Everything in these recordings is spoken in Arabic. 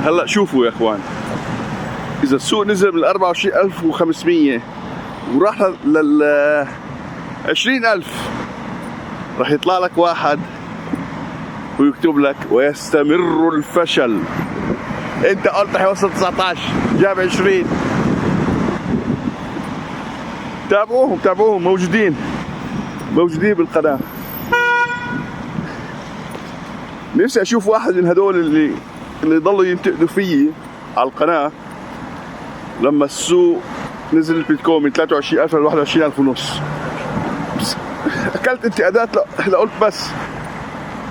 هلا شوفوا يا اخوان، اذا السوق نزل من 24500 وراح لل 20000 راح يطلع لك واحد ويكتب لك ويستمر الفشل. انت قلت حيوصل 19 جاب 20. تابعوهم موجودين بالقناة. نفسي اشوف واحد من هدول اللي ضلوا ينتقدوا فيي على القناة لما السوق نزل البيتكوين من 23000 ل 21500 ونص. اكلت انتقادات لقلت بس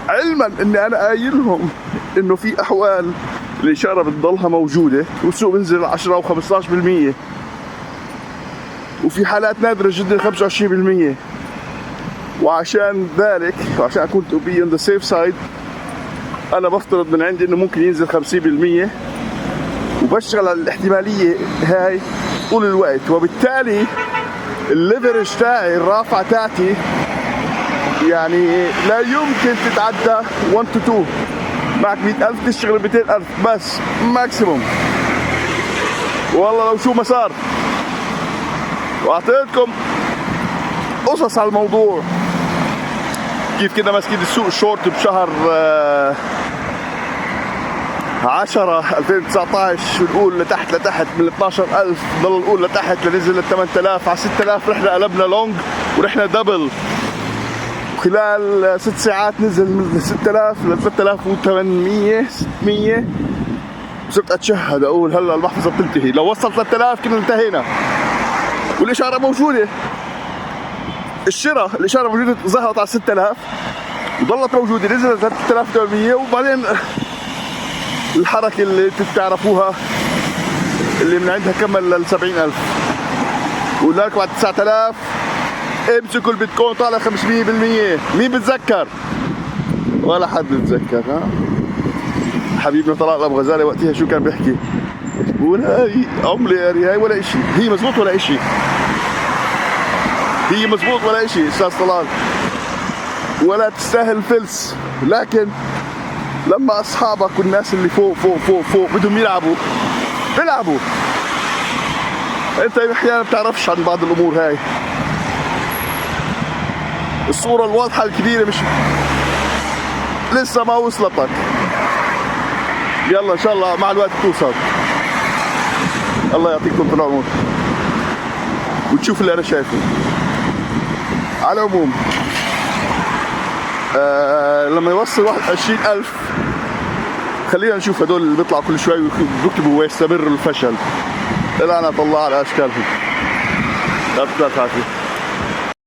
علما اني انا قايلهم انه في احوال الاشاره بتضلها موجوده والسوق بينزل 10 و 15%، وفي حالات نادره جدا 25%. وعشان ذلك وعشان اكون to be on the safe side انا بفترض من عندي انه ممكن ينزل 50%، وبشتغل على الاحتماليه هاي طول الوقت. وبالتالي الليفرج تاعي الرافعه تاعتي يعني لا يمكن تتعدى 1 to 2. معك 100,000 تشتغل 200,000 بس ماكسيموم. والله لو شو ما صار. واعطيتكم قصص على الموضوع، كيف كنا ماسكين السوق الشورت بشهر 10/2019 ونقول لتحت من 12,000 ضل نقول لتحت لنزل ل 8,000 على 6,000 رحنا قلبنا لونج ورحنا دبل. خلال 6 ساعات نزل من 6000 ل 3800 600. صرت اتشهد اقول هلا المحفظه بتنتهي، لو وصل 3000 كنا انتهينا. والاشاره موجوده، الاشاره موجوده، ظهرت على 6000 وظلت موجوده، نزلت 3800 وبعدين الحركه اللي بتعرفوها اللي من عندها كمل لل 70,000. وهناك بعد 9000 امسكوا البيتكوين طالع 500%. مين بتذكر؟ ولا حد بتذكر. ها حبيبنا طلال ابو غزاله وقتها شو كان بيحكي؟ ولا هي عمله يا هاي ولا شيء، هي مزبوط ولا شيء، هي مزبوط ولا شيء استاذ طلال، ولا تستاهل فلس. لكن لما اصحابك والناس اللي فوق بدهم بيلعبوا، انت احيانا بتعرفش عن بعض الامور هاي. الصورة الواضحة الكبيرة مش لسه ما وصلتك. يلا ان شاء الله مع الوقت توصل. الله يعطيكم طول العمر وتشوف اللي انا شايفه. على العموم لما يوصل 21,000 خلينا نشوف هدول اللي بيطلعوا كل شوي ويكتبوا ويستمر الفشل. لعنة الله على اشكالهم. لا عافية.